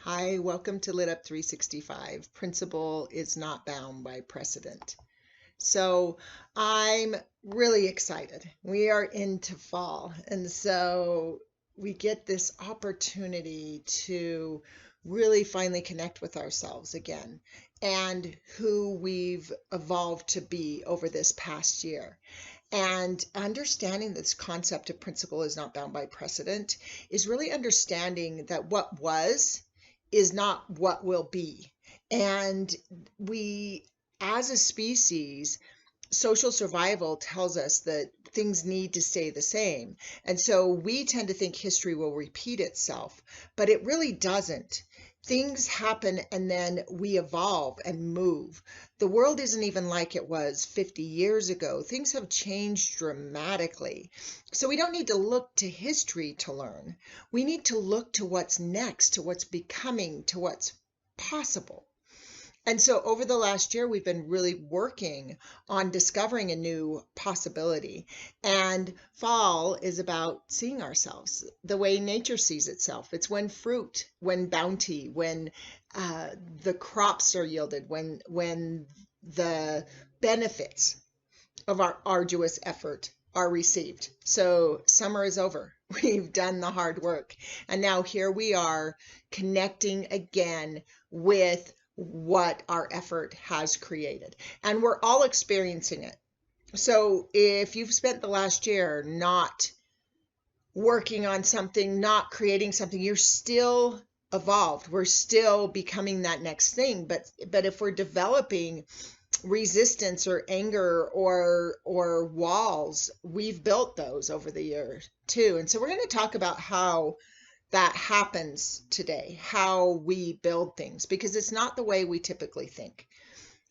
Hi, welcome to Lit Up 365. Principle is not bound by precedent. So I'm really excited. We are into fall, and so we get this opportunity to really finally connect with ourselves again and who we've evolved to be over this past year. And understanding this concept of principle is not bound by precedent is really understanding that what was is not what will be. And we, as a species, social survival tells us that things need to stay the same. And so we tend to think history will repeat itself, but it really doesn't. Things happen and then we evolve and move. The world isn't even like it was 50 years ago. Things have changed dramatically. So we don't need to look to history to learn. We need to look to what's next, to what's becoming, to what's possible. And so over the last year, we've been really working on discovering a new possibility. And fall is about seeing ourselves the way nature sees itself. It's when fruit, when bounty, when the crops are yielded, when the benefits of our arduous effort are received. So summer is over. We've done the hard work. And now here we are connecting again with what our effort has created. And we're all experiencing it. So if you've spent the last year not working on something, not creating something, you're still evolved. We're still becoming that next thing. But if we're developing resistance or anger or walls, we've built those over the years too. And so we're going to talk about how that happens today, how we build things, because it's not the way we typically think.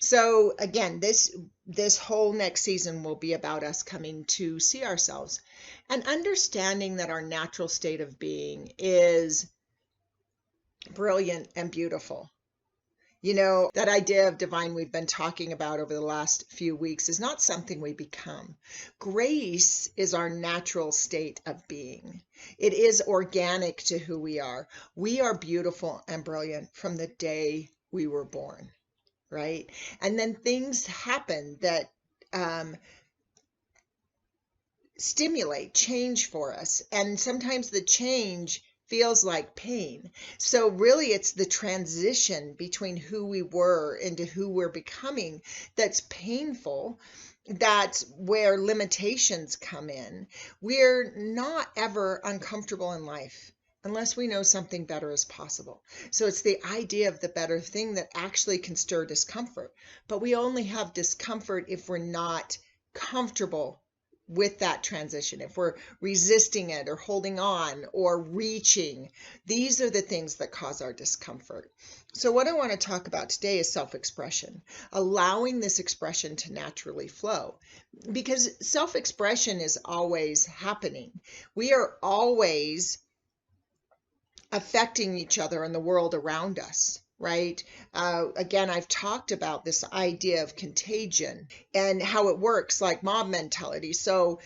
So again, this whole next season will be about us coming to see ourselves and understanding that our natural state of being is brilliant and beautiful. You know, that idea of divine we've been talking about over the last few weeks is not something we become. Grace is our natural state of being. It is organic to who we are. We are beautiful and brilliant from the day we were born, right? And then things happen that stimulate change for us. And sometimes the change feels like pain. So really it's the transition between who we were into who we're becoming that's painful. That's where limitations come in. We're not ever uncomfortable in life unless we know something better is possible. So it's the idea of the better thing that actually can stir discomfort. But we only have discomfort if we're not comfortable with that transition, if we're resisting it or holding on or reaching. These are the things that cause our discomfort. So what I want to talk about today is self-expression, allowing this expression to naturally flow, because self-expression is always happening. We are always affecting each other and the world around us. Right? Again, I've talked about this idea of contagion and how it works, like mob mentality. So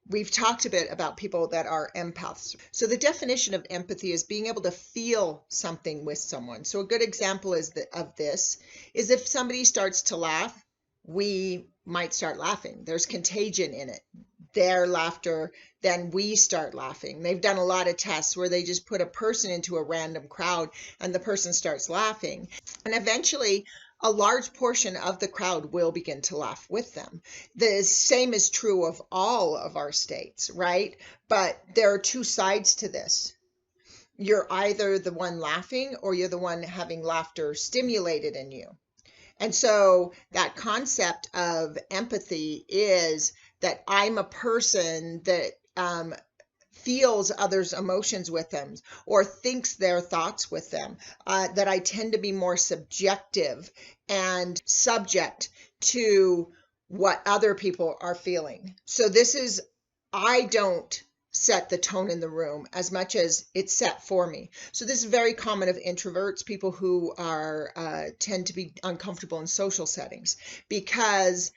we've talked a bit about people that are empaths. So the definition of empathy is being able to feel something with someone. So a good example of this is if somebody starts to laugh, we might start laughing. There's contagion in it. Their laughter, then we start laughing. They've done a lot of tests where they just put a person into a random crowd and the person starts laughing. And eventually, a large portion of the crowd will begin to laugh with them. The same is true of all of our states, right? But there are two sides to this. You're either the one laughing or you're the one having laughter stimulated in you. And so that concept of empathy is that I'm a person that feels others' emotions with them or thinks their thoughts with them, that I tend to be more subjective and subject to what other people are feeling. So this is, I don't set the tone in the room as much as it's set for me. So this is very common of introverts, people who are tend to be uncomfortable in social settings because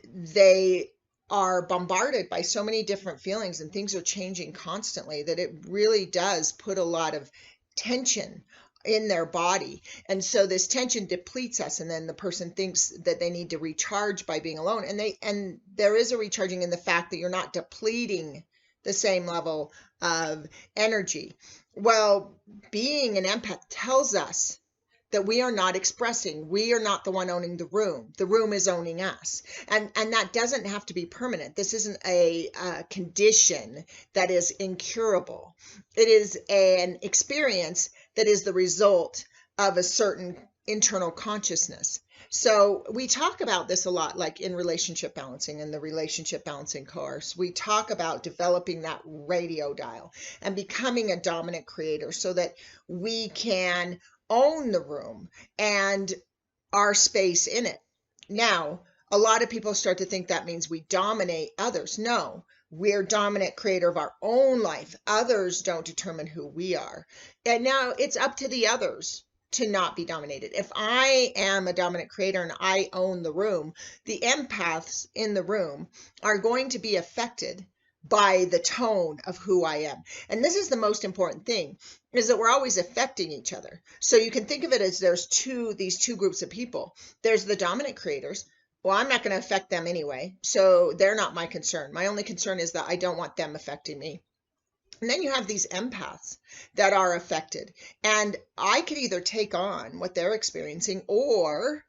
they are bombarded by so many different feelings and things are changing constantly that it really does put a lot of tension in their body. And so this tension depletes us, and then the person thinks that they need to recharge by being alone. And there is a recharging in the fact that you're not depleting the same level of energy. Well, being an empath tells us that we are not expressing. We are not the one owning the room. The room is owning us. And that doesn't have to be permanent. This isn't a condition that is incurable. It is an experience that is the result of a certain internal consciousness. So we talk about this a lot, like in relationship balancing, in the relationship balancing course. We talk about developing that radio dial and becoming a dominant creator so that we can own the room and our space in it. Now, a lot of people start to think that means we dominate others. No, we're dominant creator of our own life. Others don't determine who we are. And now it's up to the others to not be dominated. If I am a dominant creator and I own the room, the empaths in the room are going to be affected by the tone of who I am. And this is the most important thing, is that we're always affecting each other. So you can think of it as there's these two groups of people. There's the dominant creators. Well, I'm not going to affect them anyway, so they're not my concern. My only concern is that I don't want them affecting me. And then you have these empaths that are affected. And I could either take on what they're experiencing, or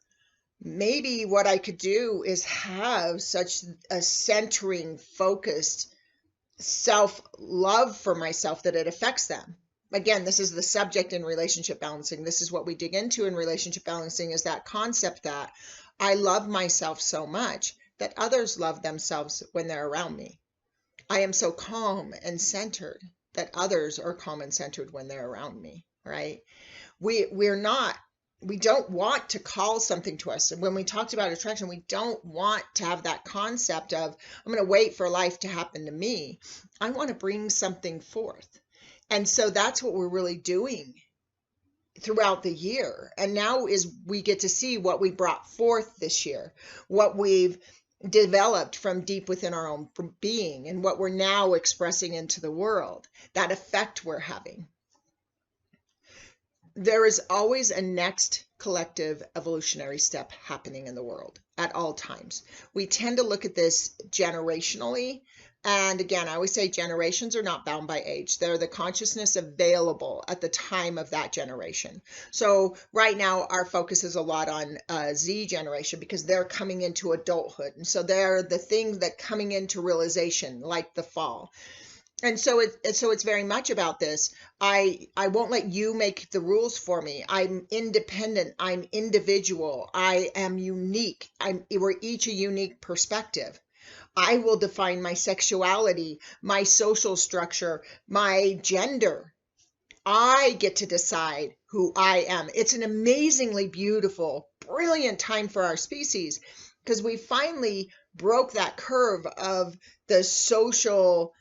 maybe what I could do is have such a centering, focused self-love for myself that it affects them. Again, this is the subject in relationship balancing. This is what we dig into in relationship balancing, is that concept that I love myself so much that others love themselves when they're around me. I am so calm and centered that others are calm and centered when they're around me, right? We don't want to call something to us. When we talked about attraction, we don't want to have that concept of, I'm going to wait for life to happen to me. I want to bring something forth. And so that's what we're really doing throughout the year. And now is we get to see what we brought forth this year, what we've developed from deep within our own being, and what we're now expressing into the world, that effect we're having. There is always a next collective evolutionary step happening in the world at all times. We tend to look at this generationally. And again, I always say generations are not bound by age. They're the consciousness available at the time of that generation. So right now, our focus is a lot on Z generation, because they're coming into adulthood. And so they're the thing that coming into realization, like the fall. And so it's very much about this. I won't let you make the rules for me. I'm independent. I'm individual. I am unique. We're each a unique perspective. I will define my sexuality, my social structure, my gender. I get to decide who I am. It's an amazingly beautiful, brilliant time for our species, because we finally broke that curve of the social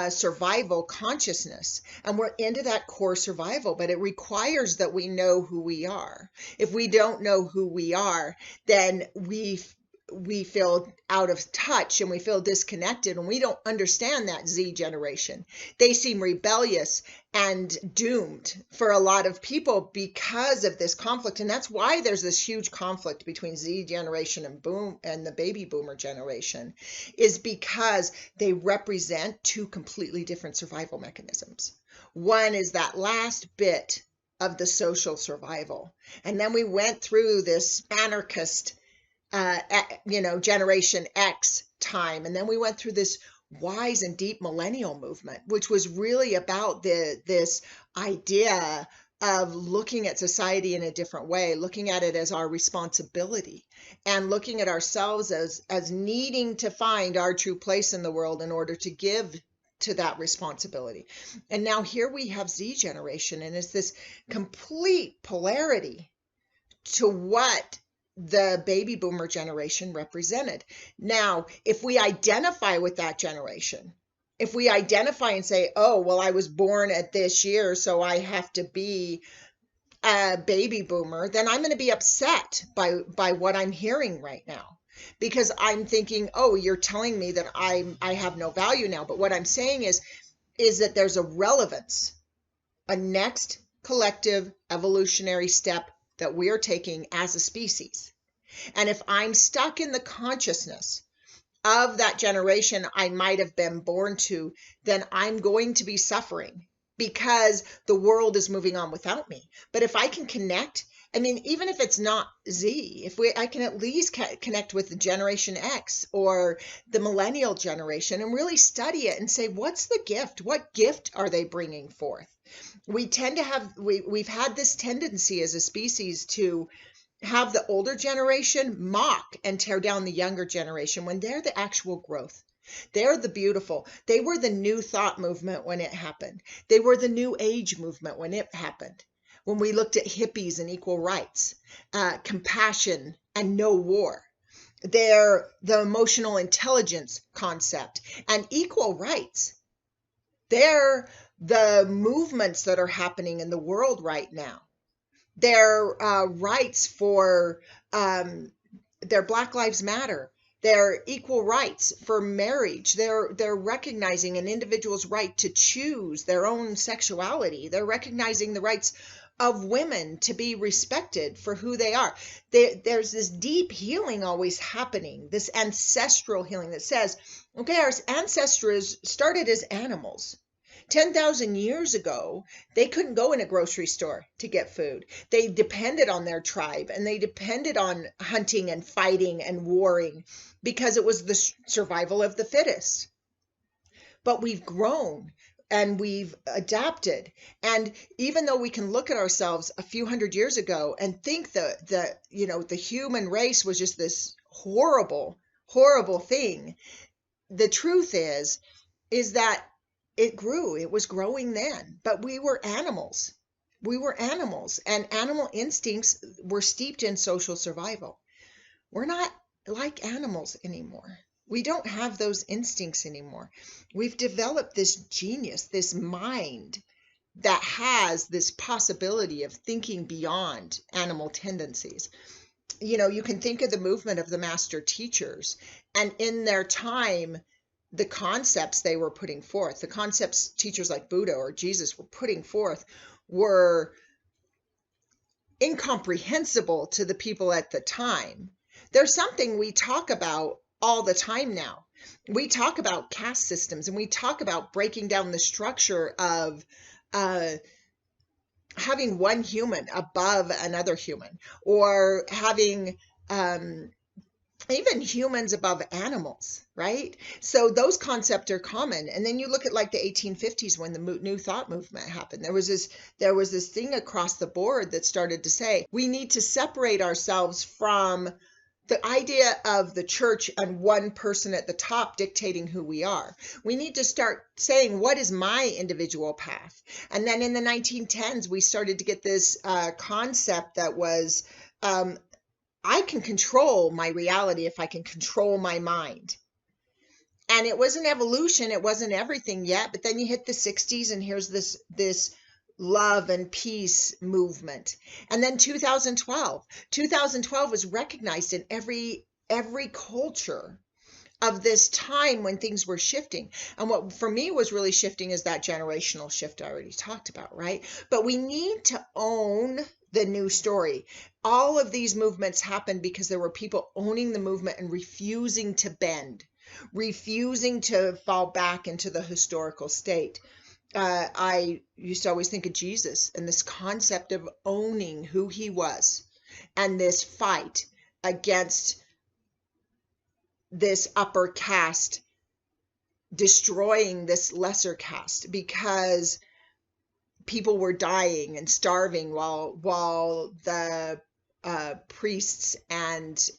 survival consciousness, and we're into that core survival, but it requires that we know who we are. If we don't know who we are, then we feel out of touch and we feel disconnected, and we don't understand that Z generation. They seem rebellious and doomed for a lot of people because of this conflict. And that's why there's this huge conflict between Z generation and the baby boomer generation, is because they represent two completely different survival mechanisms. One is that last bit of the social survival. And then we went through this anarchist Generation X time. And then we went through this wise and deep millennial movement, which was really about this idea of looking at society in a different way, looking at it as our responsibility, and looking at ourselves as needing to find our true place in the world in order to give to that responsibility. And now here we have Z generation, and it's this complete polarity to what the baby boomer generation represented. Now, if we identify with that generation, if we identify and say, oh, well, I was born at this year, so I have to be a baby boomer, then I'm going to be upset by what I'm hearing right now, because I'm thinking, oh, you're telling me that I have no value now. But what I'm saying is that there's a relevance, a next collective evolutionary step that we're taking as a species. And if I'm stuck in the consciousness of that generation I might have been born to, then I'm going to be suffering because the world is moving on without me. But if I can connect, I mean, even if it's not Z, I can at least connect with the Generation X or the millennial generation and really study it and say, what's the gift? What gift are they bringing forth? We tend to have, we've had this tendency as a species to have the older generation mock and tear down the younger generation when they're the actual growth. They're the beautiful. They were the new thought movement when it happened. They were the new age movement when it happened. When we looked at hippies and equal rights, compassion and no war. They're the emotional intelligence concept and equal rights. They're the movements that are happening in the world right now. Their rights for their Black Lives Matter, their equal rights for marriage. They're recognizing an individual's right to choose their own sexuality. They're recognizing the rights of women to be respected for who they are. There's this deep healing always happening, this ancestral healing that says, okay, our ancestors started as animals. 10,000 years ago, they couldn't go in a grocery store to get food. They depended on their tribe and they depended on hunting and fighting and warring because it was the survival of the fittest. But we've grown and we've adapted. And even though we can look at ourselves a few hundred years ago and think that the human race was just this horrible, horrible thing, the truth is that it grew. It was growing then, but we were animals. We were animals, and animal instincts were steeped in social survival. We're not like animals anymore. We don't have those instincts anymore. We've developed this genius, this mind that has this possibility of thinking beyond animal tendencies. You can think of the movement of the master teachers, and in their time, the concepts they were putting forth, the concepts teachers like Buddha or Jesus were putting forth were incomprehensible to the people at the time. There's something we talk about all the time now. We talk about caste systems and we talk about breaking down the structure of having one human above another human, or having even humans above animals, right? So those concepts are common. And then you look at like the 1850s when the New Thought movement happened. There was this thing across the board that started to say, we need to separate ourselves from the idea of the church and one person at the top dictating who we are. We need to start saying, what is my individual path? And then in the 1910s, we started to get this concept that was, I can control my reality if I can control my mind. And it was an evolution. It wasn't everything yet, but then you hit the 60s and here's this love and peace movement. And then 2012 was recognized in every culture of this time when things were shifting. And what for me was really shifting is that generational shift I already talked about, right? But we need to own the new story. All of these movements happened because there were people owning the movement and refusing to bend, refusing to fall back into the historical state. I used to always think of Jesus and this concept of owning who he was and this fight against this upper caste destroying this lesser caste because people were dying and starving while the priests and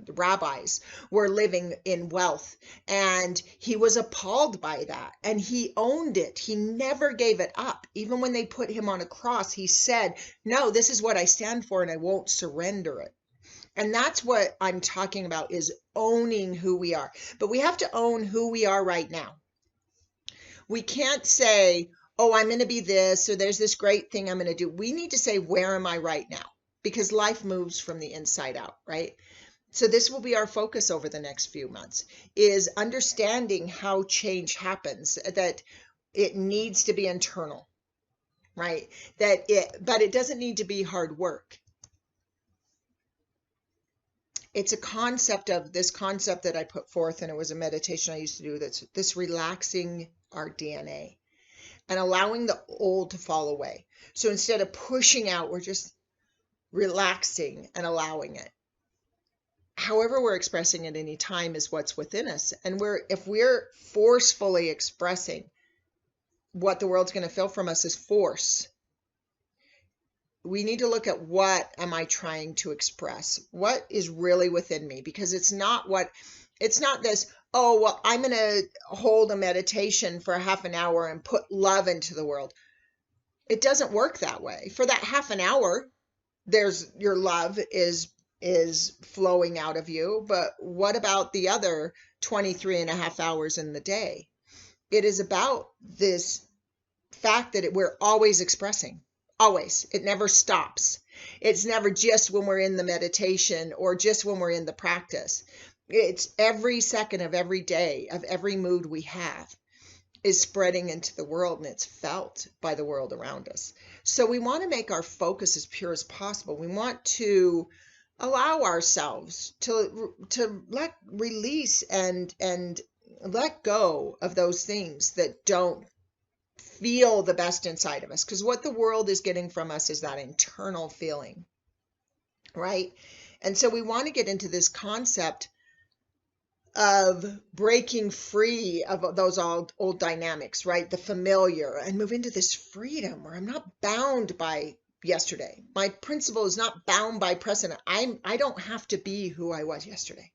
rabbis were living in wealth. And he was appalled by that and he owned it. He never gave it up. Even when they put him on a cross, he said, no, this is what I stand for and I won't surrender it. And that's what I'm talking about, is owning who we are. But we have to own who we are right now. We can't say, oh, I'm going to be this, or there's this great thing I'm going to do. We need to say, where am I right now? Because life moves from the inside out, right? So this will be our focus over the next few months, is understanding how change happens, that it needs to be internal. right? But it doesn't need to be hard work. It's a concept of this concept that I put forth, and it was a meditation I used to do, that's this relaxing our DNA and allowing the old to fall away. So instead of pushing out, we're just relaxing and allowing it. However we're expressing at any time is what's within us. And if we're forcefully expressing, what the world's going to feel from us is force. We need to look at, what am I trying to express? What is really within me? Because it's not this, oh, well, I'm going to hold a meditation for half an hour and put love into the world. It doesn't work that way. For that half an hour, your love is flowing out of you. But what about the other 23 and a half hours in the day? It is about this fact that we're always expressing. Always. It never stops. It's never just when we're in the meditation or just when we're in the practice. It's every second of every day, of every mood we have, is spreading into the world, and it's felt by the world around us. So we want to make our focus as pure as possible. We want to allow ourselves to release and let go of those things that don't feel the best inside of us, because what the world is getting from us is that internal feeling, right? And so we want to get into this concept of breaking free of those old dynamics, right? The familiar, and move into this freedom where I'm not bound by yesterday. My principle is not bound by precedent. I don't have to be who I was yesterday.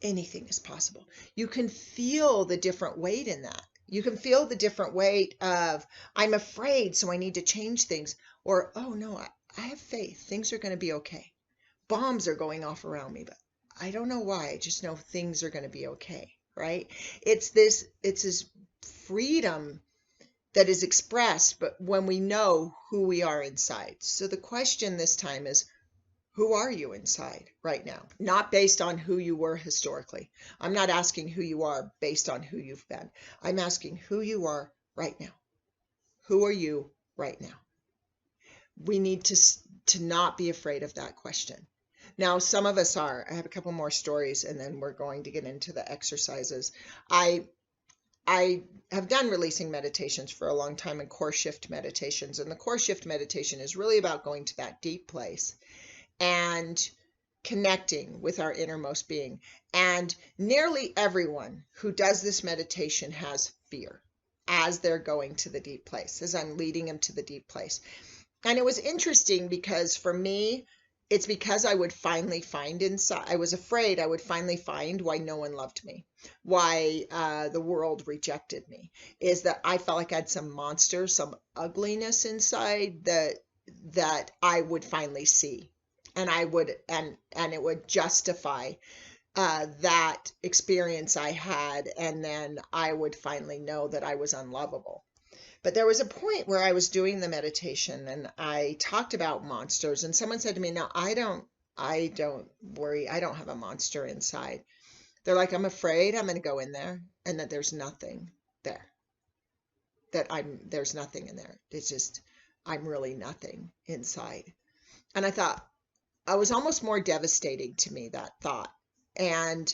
Anything is possible. You can feel the different weight in that. You can feel the different weight of, I'm afraid, so I need to change things. Or, oh no, I have faith. Things are going to be okay. Bombs are going off around me, but I don't know why. I just know things are going to be okay, right? It's this freedom that is expressed, but when we know who we are inside. So the question this time is, who are you inside right now? Not based on who you were historically. I'm not asking who you are based on who you've been. I'm asking who you are right now. Who are you right now? We need to not be afraid of that question. Now, some of us are. I have a couple more stories, and then we're going to get into the exercises. I have done releasing meditations for a long time, and core shift meditations. And the core shift meditation is really about going to that deep place and connecting with our innermost being. And nearly everyone who does this meditation has fear as they're going to the deep place, as I'm leading them to the deep place. And it was interesting because for me, it's because I would finally find inside, I was afraid I would finally find why no one loved me, why the world rejected me, is that I felt like I had some monster, some ugliness inside that I would finally see. And I would, and it would justify that experience I had, and then I would finally know that I was unlovable. But there was a point where I was doing the meditation and I talked about monsters, and someone said to me, "No, I don't worry. I don't have a monster inside." They're like, "I'm afraid I'm going to go in there and that there's nothing there. There's nothing in there. It's just, I'm really nothing inside." And I thought, it was almost more devastating to me, that thought. And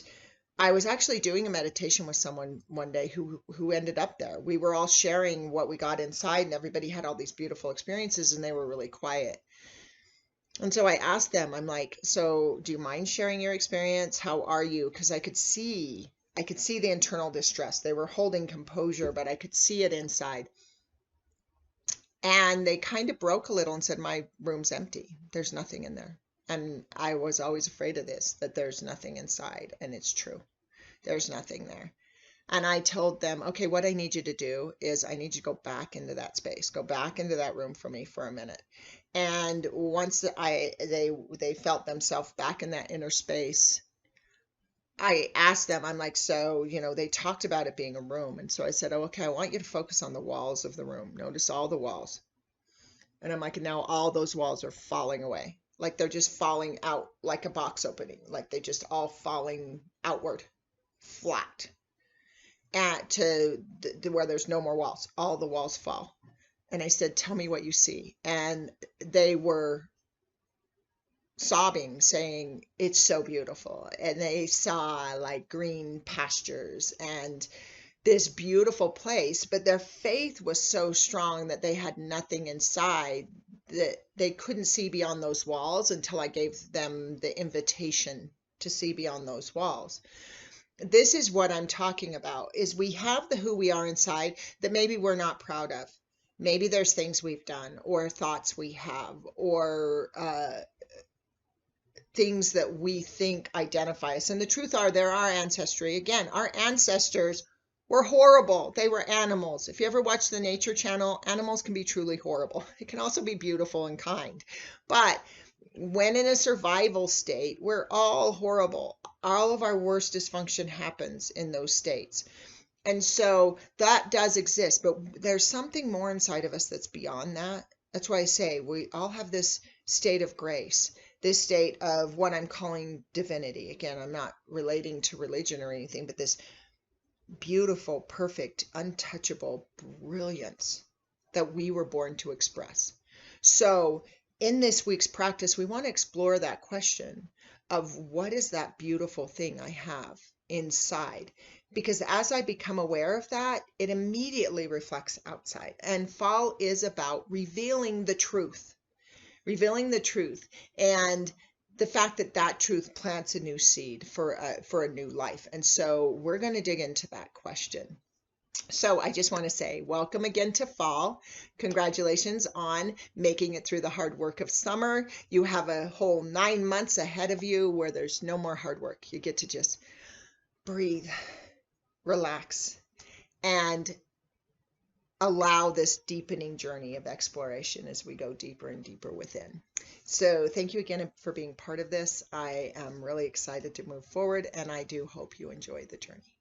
I was actually doing a meditation with someone one day who ended up there. We were all sharing what we got inside, and everybody had all these beautiful experiences, and they were really quiet. And so I asked them, I'm like, "So do you mind sharing your experience? How are you?" Because I could see the internal distress. They were holding composure, but I could see it inside. And they kind of broke a little and said, "My room's empty. There's nothing in there." And I was always afraid of this, that there's nothing inside. And it's true. There's nothing there. And I told them, "Okay, what I need you to do is I need you to go back into that space. Go back into that room for me for a minute." And once they felt themselves back in that inner space, I asked them, I'm like, "So, they talked about it being a room." And so I said, "Oh, okay, I want you to focus on the walls of the room. Notice all the walls." And I'm like, and now all those walls are falling away. Like they're just falling out like a box opening. Like they just all falling outward, flat, to where there's no more walls. All the walls fall. And I said, tell me what you see. And they were sobbing, saying, it's so beautiful. And they saw like green pastures and this beautiful place, but their faith was so strong that they had nothing inside, that they couldn't see beyond those walls until I gave them the invitation to see beyond those walls. This is what I'm talking about, is we have the who we are inside that maybe we're not proud of. Maybe there's things we've done or thoughts we have or things that we think identify us. And the truth are, they're our ancestry. Again, our ancestors were horrible. They were animals. If you ever watch the Nature Channel, animals can be truly horrible. It can also be beautiful and kind. But when in a survival state, we're all horrible. All of our worst dysfunction happens in those states. And so that does exist, but there's something more inside of us that's beyond that. That's why I say we all have this state of grace, this state of what I'm calling divinity. Again, I'm not relating to religion or anything, but this beautiful, perfect, untouchable brilliance that we were born to express. So in this week's practice, we want to explore that question of what is that beautiful thing I have inside? Because as I become aware of that, it immediately reflects outside. And fall is about revealing the truth, and the fact that that truth plants a new seed for a new life. And so we're going to dig into that question. So I just want to say welcome again to fall. Congratulations on making it through the hard work of summer. You have a whole 9 months ahead of you where there's no more hard work. You get to just breathe, relax, and allow this deepening journey of exploration as we go deeper and deeper within. So thank you again for being part of this. I am really excited to move forward, and I do hope you enjoy the journey.